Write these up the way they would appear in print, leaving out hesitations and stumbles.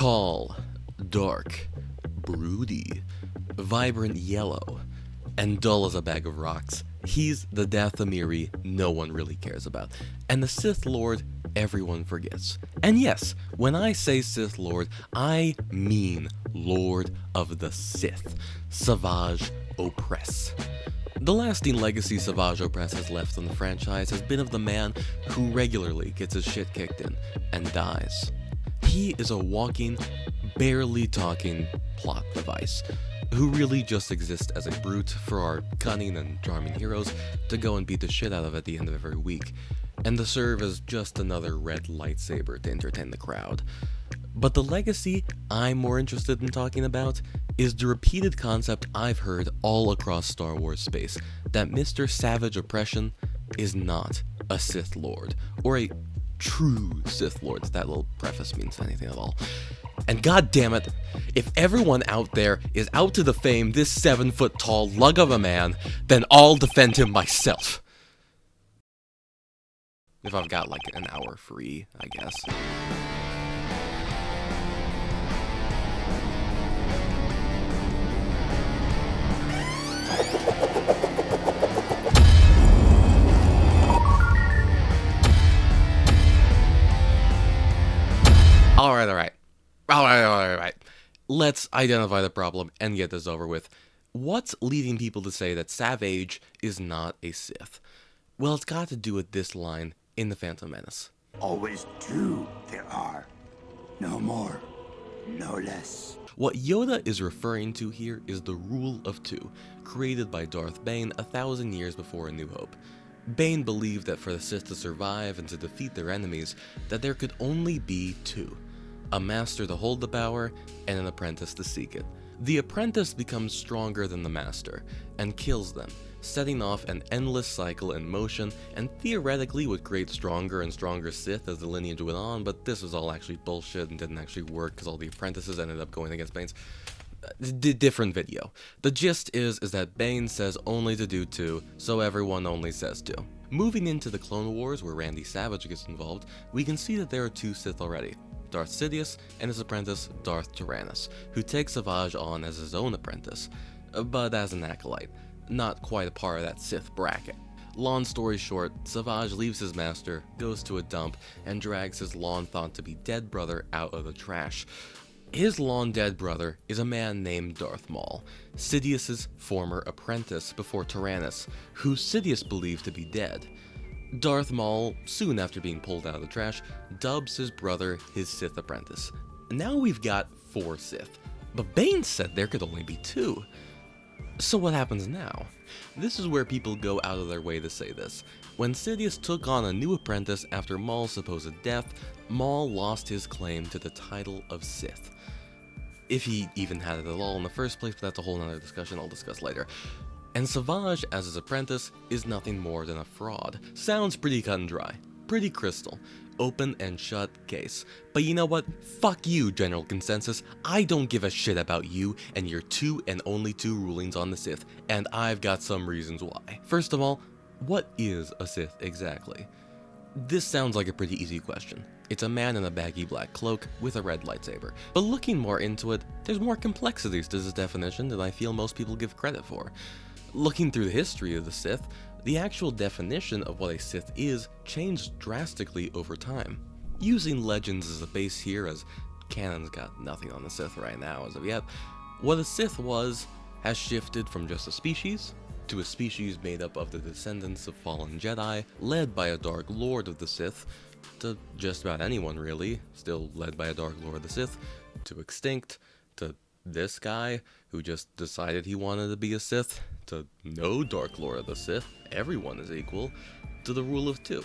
Tall, dark, broody, vibrant yellow, and dull as a bag of rocks. He's the Dathomiri no one really cares about, and the Sith Lord everyone forgets. And yes, when I say Sith Lord, I mean Lord of the Sith, Savage Oppress. The lasting legacy Savage Oppress has left on the franchise has been of the man who regularly gets his shit kicked in and dies. He is a walking, barely talking plot device, who really just exists as a brute for our cunning and charming heroes to go and beat the shit out of at the end of every week, and to serve as just another red lightsaber to entertain the crowd. But the legacy I'm more interested in talking about is the repeated concept I've heard all across Star Wars space, that Mr. Savage Oppression is not a Sith Lord, or a true Sith Lord, if that little preface means anything at all. And god damn it, if everyone out there is out to defame this 7-foot-tall lug of a man, then I'll defend him myself. If I've got like an hour free, I guess. Alright. Let's identify the problem and get this over with. What's leading people to say that Savage is not a Sith? Well, it's got to do with this line in The Phantom Menace. Always two there are. No more, no less. What Yoda is referring to here is the Rule of Two, created by Darth Bane 1,000 years before A New Hope. Bane believed that for the Sith to survive and to defeat their enemies, that there could only be two. A master to hold the power, and an apprentice to seek it. The apprentice becomes stronger than the master, and kills them, setting off an endless cycle in motion, and theoretically would create stronger and stronger Sith as the lineage went on, but this was all actually bullshit and didn't actually work because all the apprentices ended up going against Bane's. Different video. The gist is that Bane says only to do two, so everyone only says two. Moving into the Clone Wars, where Randy Savage gets involved, we can see that there are two Sith already. Darth Sidious and his apprentice Darth Tyrannus, who takes Savage on as his own apprentice, but as an acolyte, not quite a part of that Sith bracket. Long story short, Savage leaves his master, goes to a dump, and drags his long thought to be dead brother out of the trash. His long dead brother is a man named Darth Maul, Sidious's former apprentice before Tyrannus, who Sidious believed to be dead. Darth Maul, soon after being pulled out of the trash, dubs his brother his Sith apprentice. Now we've got 4 Sith, but Bane said there could only be 2. So what happens now? This is where people go out of their way to say this. When Sidious took on a new apprentice after Maul's supposed death, Maul lost his claim to the title of Sith. If he even had it at all in the first place, but that's a whole nother discussion I'll discuss later. And Savage, as his apprentice, is nothing more than a fraud. Sounds pretty cut and dry. Pretty crystal. Open and shut case. But you know what? Fuck you, general consensus. I don't give a shit about you and your 2 and only 2 rulings on the Sith, and I've got some reasons why. First of all, what is a Sith exactly? This sounds like a pretty easy question. It's a man in a baggy black cloak with a red lightsaber. But looking more into it, there's more complexities to this definition than I feel most people give credit for. Looking through the history of the Sith, the actual definition of what a Sith is changed drastically over time. Using legends as a base here, as canon's got nothing on the Sith right now as of yet, what a Sith was has shifted from just a species to a species made up of the descendants of fallen Jedi, led by a Dark Lord of the Sith, to just about anyone really, still led by a Dark Lord of the Sith, to extinct, to this guy who just decided he wanted to be a Sith, to no Dark Lord of the Sith, everyone is equal, to the Rule of Two.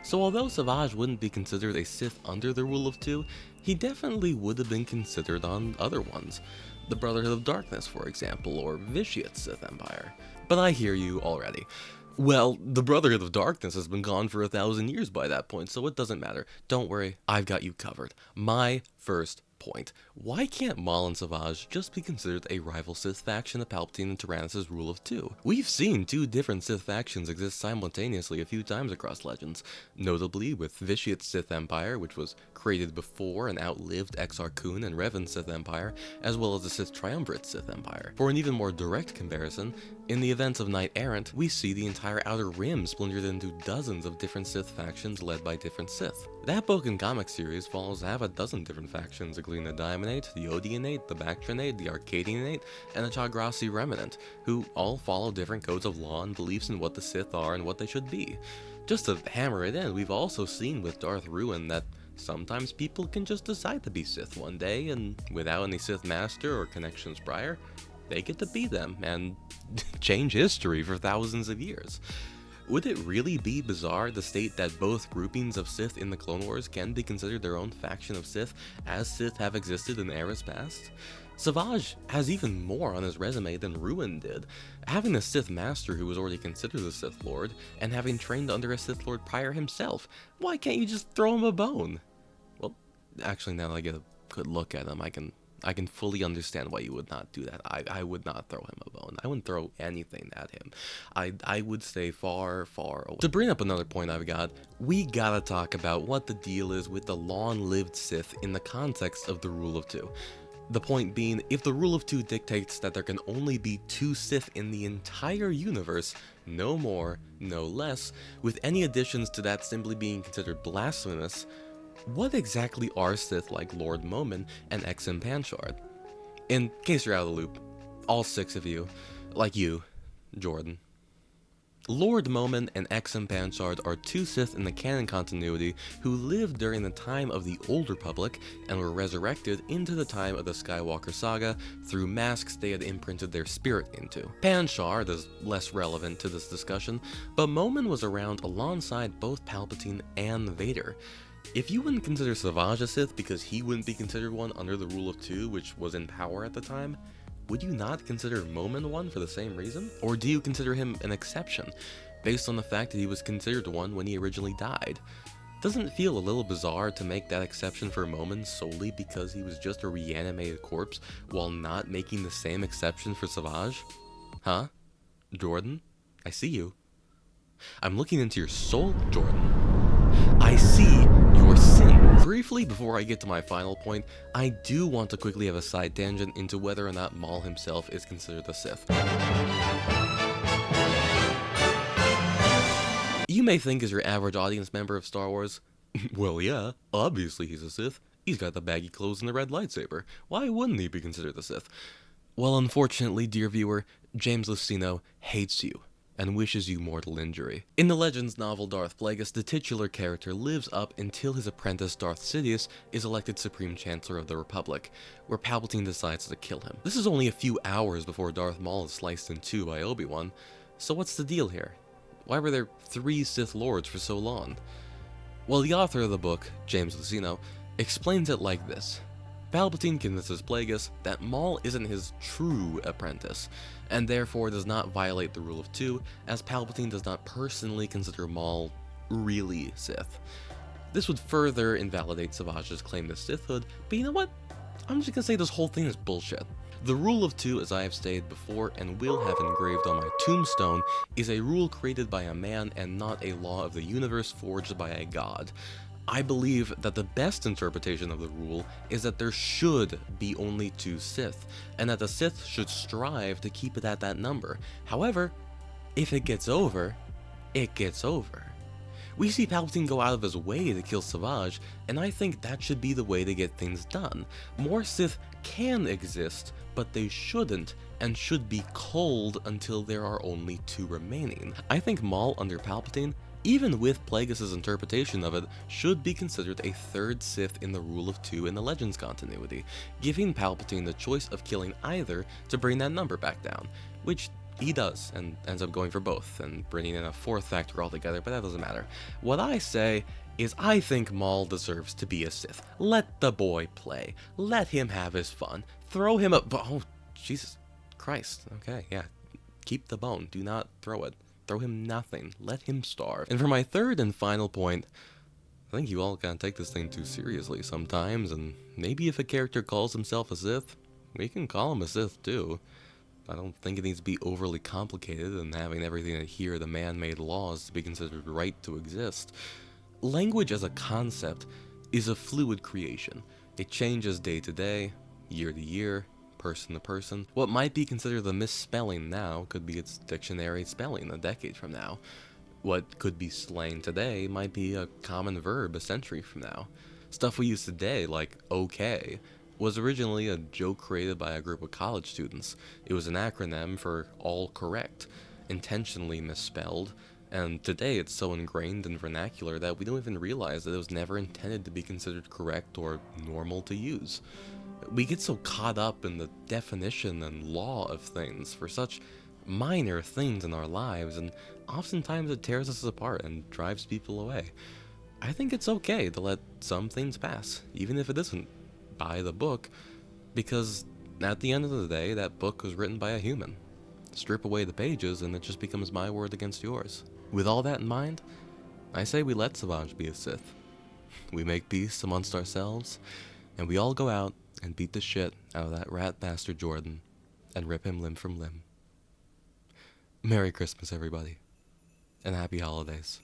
So although Savage wouldn't be considered a Sith under the Rule of Two, he definitely would have been considered on other ones. The Brotherhood of Darkness, for example, or Vitiate's Sith Empire. But I hear you already. Well, the Brotherhood of Darkness has been gone for 1,000 years by that point, so it doesn't matter. Don't worry, I've got you covered. My first point. Why can't Maul and Savage just be considered a rival Sith faction of Palpatine and Tyrannus' rule of two? We've seen two different Sith factions exist simultaneously a few times across Legends, notably with Vitiate's Sith Empire, which was created before and outlived Exar Kun and Revan's Sith Empire, as well as the Sith Triumvirate's Sith Empire. For an even more direct comparison, in the events of Knight Errant, we see the entire Outer Rim splintered into dozens of different Sith factions led by different Sith. That book and comic series follows half a dozen different factions, including the Diamonate, the Odionate, the Bactrinate, the Arcadianate, and the Chagrassi Remnant, who all follow different codes of law and beliefs in what the Sith are and what they should be. Just to hammer it in, we've also seen with Darth Ruin that sometimes people can just decide to be Sith one day, and without any Sith Master or connections prior, they get to be them, and change history for thousands of years. Would it really be bizarre to state that both groupings of Sith in the Clone Wars can be considered their own faction of Sith, as Sith have existed in eras past? Savage has even more on his resume than Ruin did, having a Sith Master who was already considered a Sith Lord, and having trained under a Sith Lord prior himself. Why can't you just throw him a bone? Well, actually, now that I get a good look at him, I can fully understand why you would not do that. I would not throw him a bone. I wouldn't throw anything at him. I would stay far, far away. To bring up another point I've got, we gotta talk about what the deal is with the long-lived Sith in the context of the Rule of Two. The point being, if the Rule of Two dictates that there can only be two Sith in the entire universe, no more, no less, with any additions to that simply being considered blasphemous, what exactly are Sith like Lord Momin and Exim Panchard? In case you're out of the loop, all six of you, like you, Jordan. Lord Momin and Exim Panchard are two Sith in the canon continuity who lived during the time of the Old Republic and were resurrected into the time of the Skywalker saga through masks they had imprinted their spirit into. Panchard is less relevant to this discussion, but Momin was around alongside both Palpatine and Vader. If you wouldn't consider Savage a Sith because he wouldn't be considered one under the Rule of Two, which was in power at the time, would you not consider Momin one for the same reason? Or do you consider him an exception, based on the fact that he was considered one when he originally died? Doesn't it feel a little bizarre to make that exception for Momin solely because he was just a reanimated corpse, while not making the same exception for Savage? Huh? Jordan? I see you. I'm looking into your soul, Jordan. I see your sin. Briefly, before I get to my final point, I do want to quickly have a side tangent into whether or not Maul himself is considered a Sith. You may think as your average audience member of Star Wars, well yeah, obviously he's a Sith. He's got the baggy clothes and the red lightsaber. Why wouldn't he be considered a Sith? Well, unfortunately, dear viewer, James Lucino hates you and wishes you mortal injury. In the Legends novel Darth Plagueis, the titular character lives up until his apprentice Darth Sidious is elected Supreme Chancellor of the Republic, where Palpatine decides to kill him. This is only a few hours before Darth Maul is sliced in two by Obi-Wan, so what's the deal here? Why were there 3 Sith Lords for so long? Well, the author of the book, James Lucino, explains it like this. Palpatine convinces Plagueis that Maul isn't his true apprentice, and therefore does not violate the Rule of Two, as Palpatine does not personally consider Maul really Sith. This would further invalidate Savage's claim to Sithhood, but you know what? I'm just gonna say this whole thing is bullshit. The Rule of Two, as I have stated before and will have engraved on my tombstone, is a rule created by a man and not a law of the universe forged by a god. I believe that the best interpretation of the rule is that there should be only 2 Sith, and that the Sith should strive to keep it at that number. However, if it gets over, it gets over. We see Palpatine go out of his way to kill Savage, and I think that should be the way to get things done. More Sith can exist, but they shouldn't, and should be culled until there are only 2 remaining. I think Maul under Palpatine, even with Plagueis' interpretation of it, should be considered a 3rd Sith in the Rule of Two in the Legends continuity, giving Palpatine the choice of killing either to bring that number back down, which he does, and ends up going for both, and bringing in a 4th factor altogether, but that doesn't matter. What I say is I think Maul deserves to be a Sith. Let the boy play. Let him have his fun. Throw him a... Oh, Jesus Christ. Okay, yeah. Keep the bone. Do not throw it. Throw him nothing. Let him starve. And for my 3rd and final point, I think you all kind of take this thing too seriously sometimes, and maybe if a character calls himself a Sith, we can call him a Sith too. I don't think it needs to be overly complicated and having everything adhere to man-made laws to be considered right to exist. Language as a concept is a fluid creation. It changes day to day, year to year, person to person. What might be considered a misspelling now could be its dictionary spelling a decade from now. What could be slang today might be a common verb a century from now. Stuff we use today, like okay, was originally a joke created by a group of college students. It was an acronym for all correct, intentionally misspelled, and today it's so ingrained in vernacular that we don't even realize that it was never intended to be considered correct or normal to use. We get so caught up in the definition and law of things for such minor things in our lives, and oftentimes it tears us apart and drives people away. I think it's okay to let some things pass, even if it isn't by the book, because at the end of the day, that book was written by a human. Strip away the pages and it just becomes my word against yours. With all that in mind, I say we let Savage be a Sith. We make peace amongst ourselves, and we all go out and beat the shit out of that rat bastard Jordan and rip him limb from limb. Merry Christmas, everybody, and happy holidays.